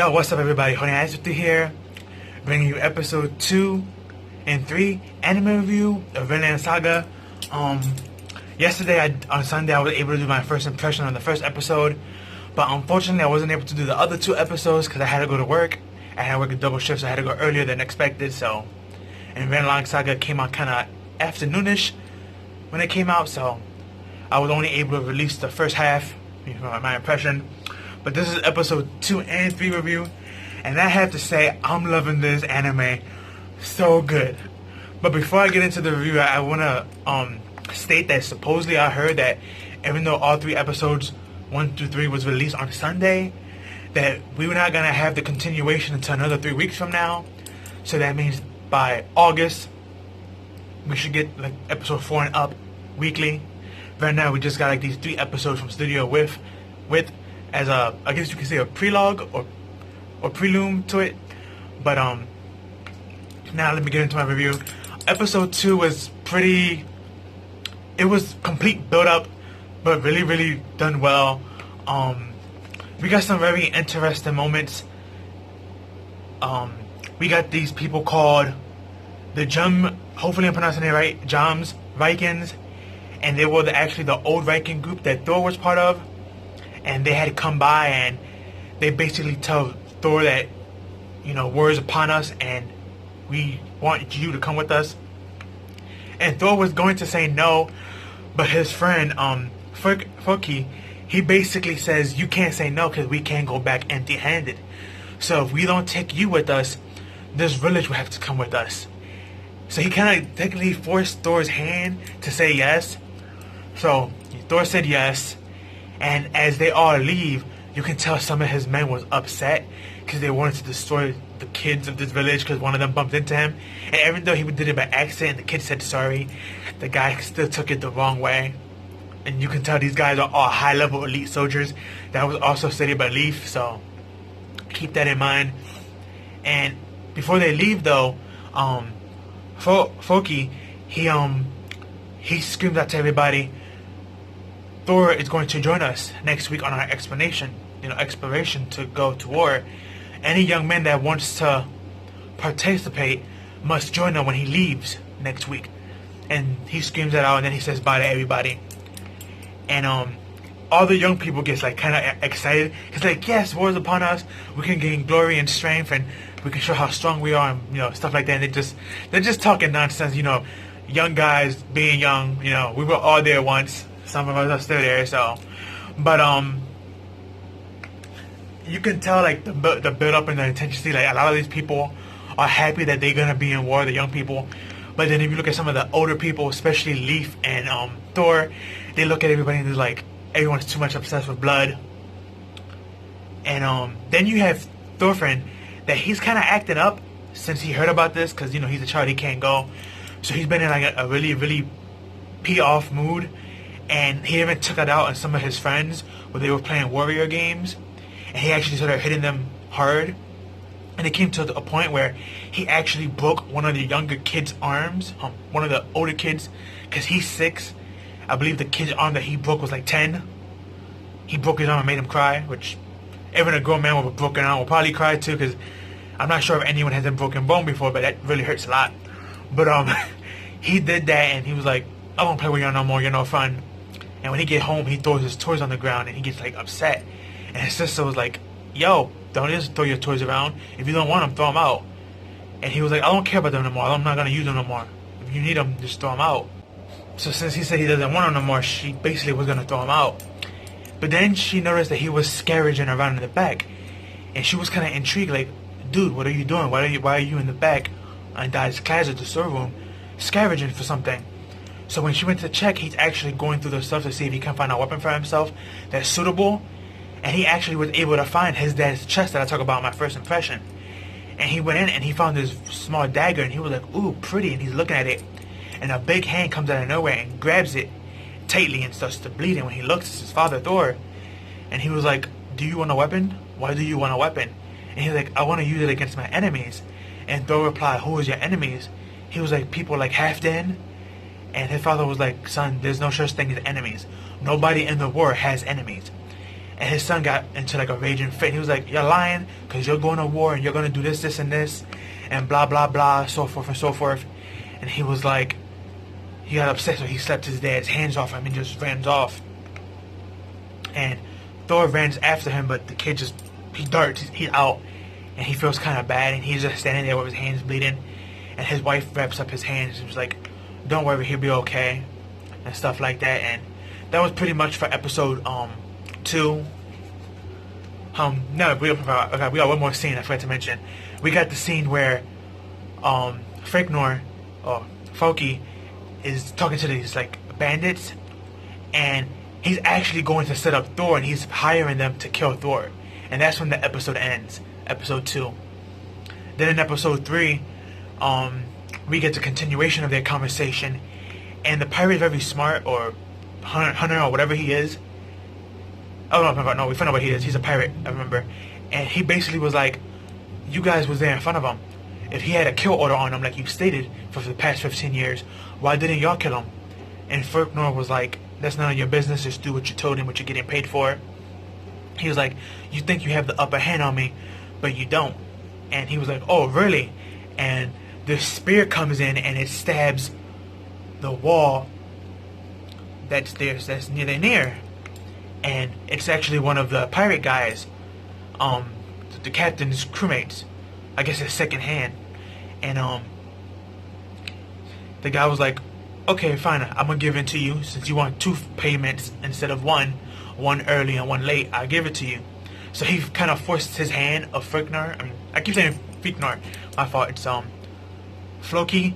Yo, what's up everybody? Honey Eyes with you here, bringing you episode 2 and 3 anime review of Vinland Saga. Yesterday, on Sunday, I was able to do my first impression on the first episode, but unfortunately I wasn't able to do the other 2 episodes because I had to go to work. I had to work a double shift, so I had to go earlier than expected, and Vinland Saga came out kind of afternoonish when it came out, so I was only able to release the first half, my impression. But this is episode 2 and 3 review, and I have to say, I'm loving this anime so good. But before I get into the review, I want to state that supposedly I heard that even though all 3 episodes, 1 through 3, was released on Sunday, that we were not going to have the continuation until another 3 weeks from now. So that means by August, we should get like episode 4 and up weekly. Right now, we just got like these 3 episodes from Studio with as a, I guess you could say, a prelogue or prelude to it. But now let me get into my review. Episode 2 was it was complete build up, but really done well. We got some very interesting moments. We got these people called the hopefully I'm pronouncing it right, Joms Vikings, and they were actually the old Viking group that Thor was part of. And they had come by and they basically tell Thor that, war is upon us and we want you to come with us. And Thor was going to say no, but his friend, Foki, he basically says, you can't say no because we can't go back empty-handed. So if we don't take you with us, this village will have to come with us. So he kind of technically forced Thor's hand to say yes. So Thor said yes. And as they all leave, you can tell some of his men was upset because they wanted to destroy the kids of this village because one of them bumped into him. And even though he did it by accident, the kid said sorry, the guy still took it the wrong way. And you can tell these guys are all high-level elite soldiers. That was also stated by Leaf, so keep that in mind. And before they leave, though, Foki, he screams out to everybody, Thor is going to join us next week on our exploration to go to war. Any young man that wants to participate must join him when he leaves next week. And he screams that out, and then he says bye to everybody. And all the young people gets like kind of excited. It's like, yes, war is upon us. We can gain glory and strength, and we can show how strong we are, and stuff like that. And they're just talking nonsense. Young guys being young. We were all there once. Some of us are still there, but you can tell like the build up and the intensity. Like a lot of these people are happy that they're gonna be in war, the young people. But then if you look at some of the older people, especially Leaf and Thor, they look at everybody and they're like, everyone's too much obsessed with blood. And then you have Thorfinn, that he's kind of acting up since he heard about this, because he's a child, he can't go. So he's been in like a really pee off mood. And he even took it out on some of his friends where they were playing warrior games. And he actually started hitting them hard. And it came to a point where he actually broke one of the younger kids' arms. One of the older kids. Because he's 6. I believe the kid's arm that he broke was like 10. He broke his arm and made him cry. Which even a grown man with a broken arm will probably cry too. Because I'm not sure if anyone has a broken bone before. But that really hurts a lot. But he did that and he was like, I won't play with y'all no more. You're no fun. And when he get home, he throws his toys on the ground and he gets like upset. And his sister was like, yo, don't just throw your toys around. If you don't want them, throw them out. And he was like, I don't care about them no more. I'm not going to use them no more. If you need them, just throw them out. So since he said he doesn't want them no more, she basically was going to throw them out. But then she noticed that he was scavenging around in the back. And she was kind of intrigued, like, dude, what are you doing? Why are you in the back in Dad's closet, the storeroom, scavenging for something? So when she went to check, he's actually going through the stuff to see if he can find a weapon for himself that's suitable. And he actually was able to find his dad's chest that I talk about in my first impression. And he went in and he found this small dagger and he was like, ooh, pretty. And he's looking at it. And a big hand comes out of nowhere and grabs it tightly and starts to bleed. And when he looks, it's his father, Thor. And he was like, do you want a weapon? Why do you want a weapon? And he's like, I want to use it against my enemies. And Thor replied, who is your enemies? He was like, people like Halfdan. And his father was like, son, there's no such thing as enemies. Nobody in the war has enemies. and his son got into like a raging fit. He was like, "You're lying, because you're going to war and you're going to do this, this, and this, and blah blah blah, so forth and so forth." And he was like, he got upset, so he slapped his dad's hands off him and just ran off. And Thor runs after him, but the kid just, he darts, he's out, and he feels kind of bad, and he's just standing there with his hands bleeding. And his wife wraps up his hands and was like, "Don't worry, he'll be okay," and stuff like that. And that was pretty much for episode 2. No, we got one more scene I forgot to mention. We got the scene where Friggnor, or Foki, is talking to these like bandits, and he's actually going to set up Thor, and he's hiring them to kill Thor. And that's when the episode ends, episode 2. Then in episode 3, we get the continuation of their conversation, and the pirate is very smart, or hunter, or whatever he is. Oh no, we found out what he is. He's a pirate, I remember. And he basically was like, "You guys was there in front of him. If he had a kill order on him, like you stated, for the past 15 years, why didn't y'all kill him?" And Friggnor was like, "That's none of your business. Just do what you told him, what you're getting paid for." He was like, "You think you have the upper hand on me, but you don't." And he was like, "Oh, really?" And the spear comes in and it stabs the wall that's near. And it's actually one of the pirate guys, the captain's crewmates. I guess his second hand. And the guy was like, "Okay, fine, I'm gonna give it to you. Since you want 2 payments instead of one early and one late, I'll give it to you." So he kind of forced his hand of Friggnor. I mean, I keep saying Friggnor. My fault. It's Floki.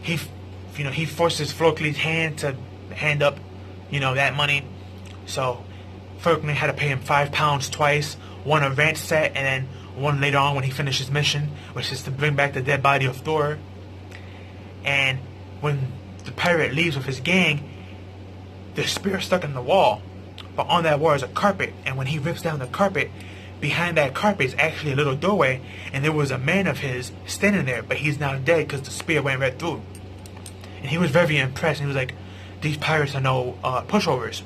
He forces Floki's hand to hand up, that money. So Friggnor had to pay him £5 twice. One a ranch set, and then one later on when he finished his mission, which is to bring back the dead body of Thor. And when the pirate leaves with his gang, the spear stuck in the wall. But on that wall is a carpet, and when he rips down the carpet, behind that carpet is actually a little doorway, and there was a man of his standing there, but he's now dead because the spear went right through. And he was very impressed, and he was like, "These pirates are no pushovers.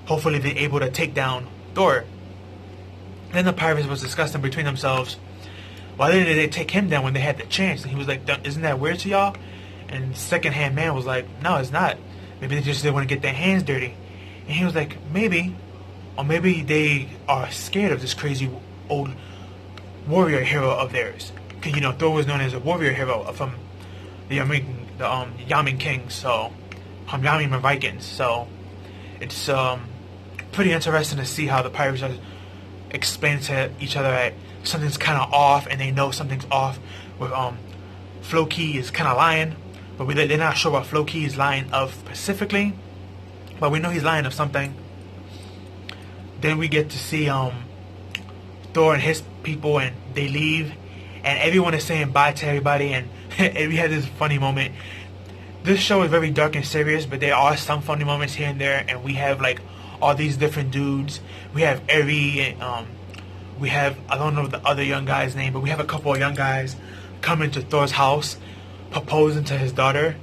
Hopefully they're able to take down Thor." Then the pirates was discussing between themselves, why didn't they take him down when they had the chance? And he was like, "Isn't that weird to y'all?" And second-hand man was like, "No, it's not. Maybe they just didn't want to get their hands dirty." And he was like, "Maybe. Or maybe they are scared of this crazy old warrior hero of theirs." Because, Thor was known as a warrior hero from the Yamin Kings, so Yamin Vikings. So it's pretty interesting to see how the pirates are explaining to each other that something's kind of off, and they know something's off with Floki is kind of lying, but they're not sure what Floki is lying of specifically, but we know he's lying of something. Then we get to see Thor and his people, and they leave, and everyone is saying bye to everybody, and we had this funny moment. This show is very dark and serious, but there are some funny moments here and there, and we have like all these different dudes. We have Eri, we have, I don't know the other young guy's name, but we have a couple of young guys coming to Thor's house, proposing to his daughter,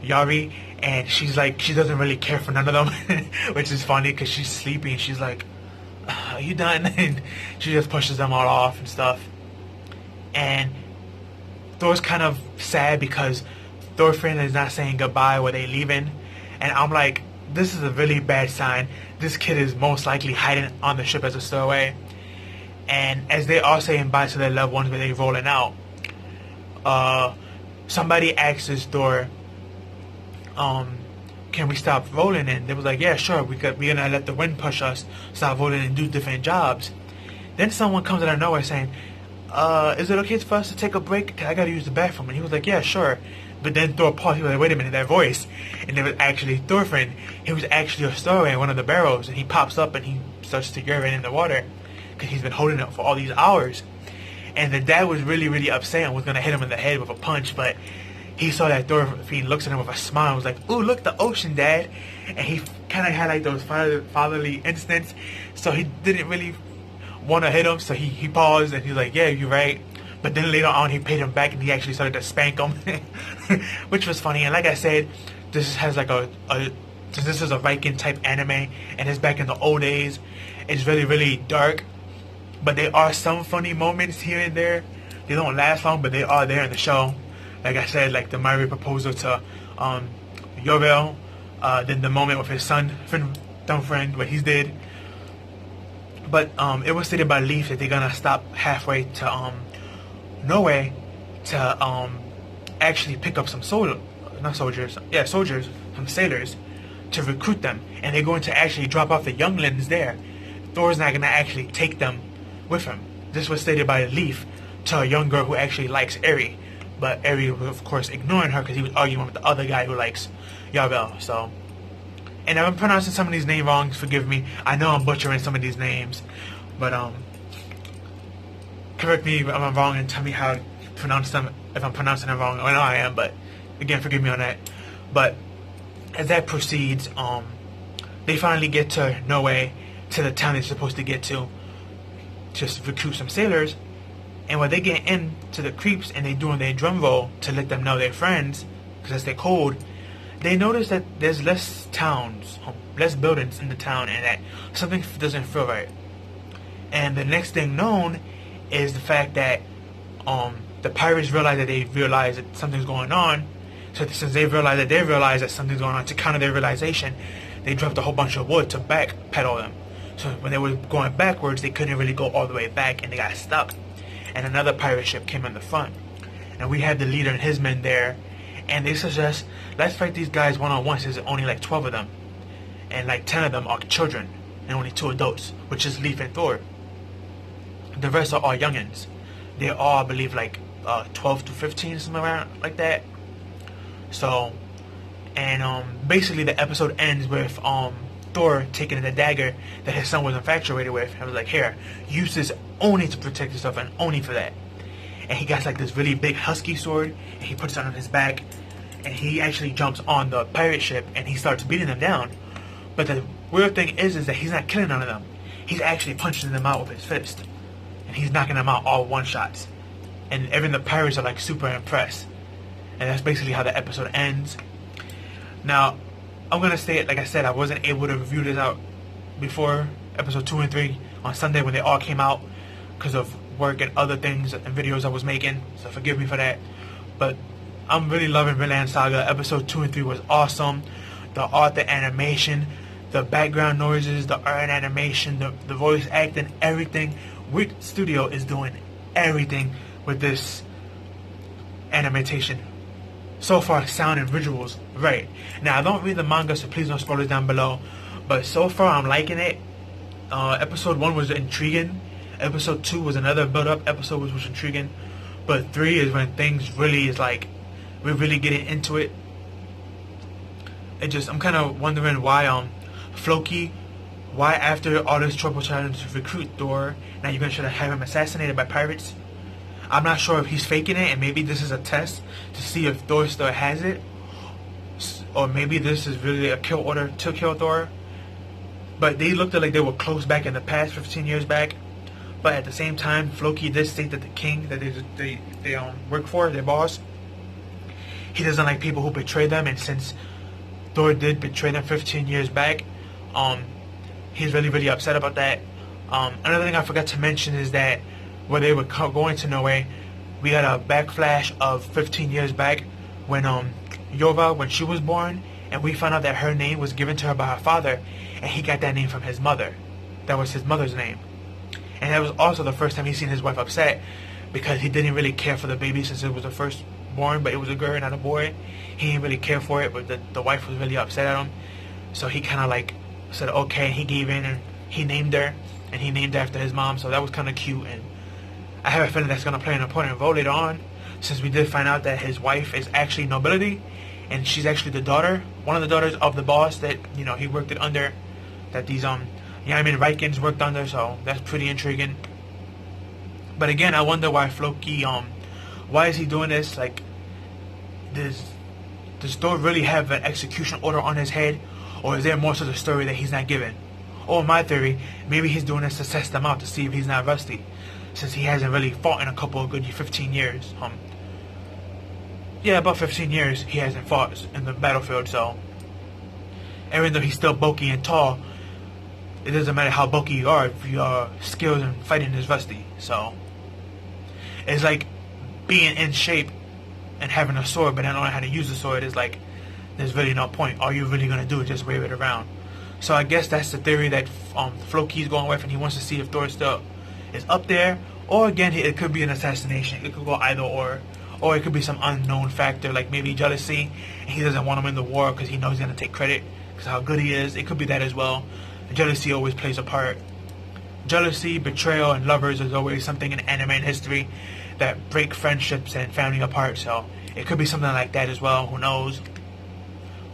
Yari, and she's like, she doesn't really care for none of them, which is funny because she's sleepy, and she's like, "Are you done?" And she just pushes them all off and stuff. And Thor's kind of sad because Thorfinn is not saying goodbye while they leaving, and I'm like, this is a really bad sign. This kid is most likely hiding on the ship as a stowaway. And as they are saying bye to their loved ones when they're rolling out, somebody asks Thor, "Can we stop rolling?" And they was like, "Yeah, sure. We're gonna let the wind push us, stop rolling, and do different jobs." Then someone comes out of nowhere saying, "Is it okay for us to take a break? 'Cause I gotta use the bathroom." And he was like, "Yeah, sure." But then Thor paused. He was like, "Wait a minute, that voice!" And it was actually Thorfinn. He was actually a stowaway in one of the barrels, and he pops up and he starts to urinate in the water because he's been holding it for all these hours. And the dad was really, really upset and was gonna hit him in the head with a punch, but he saw that Thorfinn looks at him with a smile and was like, "Ooh, look, the ocean, Dad." And he kind of had like those fatherly instincts, so he didn't really want to hit him, so he paused and he was like, "Yeah, you're right." But then later on he paid him back and he actually started to spank him, which was funny. And like I said, this has like this is a Viking type anime, and it's back in the old days, It's really, really dark. But there are some funny moments here and there. They don't last long, but they are there in the show. Like I said, like the Mary proposal to Yovel, then the moment with his son, dumb friend, what he's did. But it was stated by Leaf that they're gonna stop halfway to Norway to actually pick up some soldiers, some sailors, to recruit them, and they're going to actually drop off the younglings there. Thor's not gonna actually take them with him. This was stated by Leaf to a young girl who actually likes Eri, but Eri was of course ignoring her because he was arguing with the other guy who likes Yavel. So, and if I'm pronouncing some of these names wrong, forgive me. I know I'm butchering some of these names, but correct me if I'm wrong and tell me how to pronounce them if I'm pronouncing them wrong. I know I am, but again, forgive me on that. But as that proceeds, they finally get to Norway, to the town they're supposed to get to, just recruit some sailors. And when they get into the creeps and they doing their drum roll to let them know they're friends, because they're cold, they notice that there's less towns, less buildings in the town, and that something doesn't feel right. And the next thing known is the fact that the pirates realize that something's going on. So since they realize that something's going on, to counter their realization, they dropped a whole bunch of wood to backpedal them. So when they were going backwards, they couldn't really go all the way back, and they got stuck. And another pirate ship came in the front, and we had the leader and his men there, and they suggest, let's fight these guys one-on-one, since there's only like 12 of them, and like 10 of them are children, and only 2 adults, which is Leaf and Thor. The rest are all youngins. They're all, I believe, like 12 to 15, something around like that. So, and basically the episode ends with Thor taking the dagger that his son was infatuated with, and was like, here, use this only to protect yourself and only for that. And he got like this really big husky sword, and he puts it on his back, and he actually jumps on the pirate ship and he starts beating them down. But the weird thing is that he's not killing none of them. He's actually punching them out with his fist, and he's knocking them out all one shots. And even the pirates are like super impressed. And that's basically how the episode ends. Now, I'm gonna say it, like I said, I wasn't able to review this out before episode 2 and 3 on Sunday when they all came out because of work and other things and videos I was making, so forgive me for that. But I'm really loving Vinland Saga. Episode 2 and 3 was awesome. The art, the animation, the background noises, the art and animation, the voice acting, everything. Wit Studio is doing everything with this animation. So far, sound and visuals, right. Now, I don't read the manga, so please don't spoil it down below. But so far, I'm liking it. Episode 1 was intriguing. Episode 2 was another build-up episode, which was intriguing. But 3 is when things really is like, we're really getting into it. I'm kind of wondering why Floki, why after all this trouble trying to recruit Thor, now you're going to try to have him assassinated by pirates? I'm not sure if he's faking it, and maybe this is a test to see if Thor still has it, or maybe this is really a kill order to kill Thor. But they looked like they were close back in the past, 15 years back. But at the same time, Floki did state that the king that they work for, their boss, he doesn't like people who betray them, and since Thor did betray them 15 years back, he's really, really upset about that. Another thing I forgot to mention is that where they were going to Norway, we had a backflash of 15 years back when Yova, when she was born, and we found out that her name was given to her by her father, and he got that name from his mother. That was his mother's name. And that was also the first time he seen his wife upset, because he didn't really care for the baby since it was the first born, but it was a girl, not a boy. He didn't really care for it, but the wife was really upset at him. So he kind of like said okay, and he gave in, and he named her, and he named her after his mom. So that was kind of cute, and I have a feeling that's going to play an important role later on, since we did find out that his wife is actually nobility, and she's actually the daughter, one of the daughters of the boss that, you know, he worked it under, that these Vikings worked under, so that's pretty intriguing. But again, I wonder why Floki, why is he doing this? Like, does Thor really have an execution order on his head, or is there more to the story that he's not given? Or my theory, maybe he's doing this to test them out to see if he's not rusty, since he hasn't really fought in a couple of good 15 years. Yeah, about 15 years he hasn't fought in the battlefield, so even though he's still bulky and tall, it doesn't matter how bulky you are if your skills in fighting is rusty. So it's like being in shape and having a sword, but not knowing how to use the sword is like, there's really no point. All you're really gonna do is just wave it around. So I guess that's the theory that Floki's going with, and he wants to see if Thor still is up there, or again, it could be an assassination. It could go either or it could be some unknown factor, like maybe jealousy, and he doesn't want him in the war because he knows he's gonna take credit because how good he is. It could be that as well. Jealousy always plays a part. Jealousy, betrayal, and lovers is always something in anime history that break friendships and family apart. So it could be something like that as well. Who knows?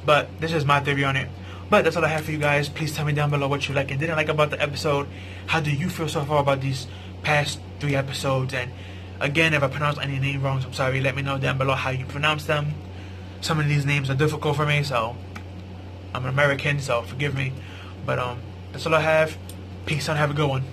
But this is my theory on it. But that's all I have for you guys. Please tell me down below what you like and didn't like about the episode. How do you feel so far about these past 3 episodes? And again, if I pronounce any name wrong, I'm sorry. Let me know down below how you pronounce them. Some of these names are difficult for me, so I'm an American, so forgive me. But that's all I have. Peace and have a good one.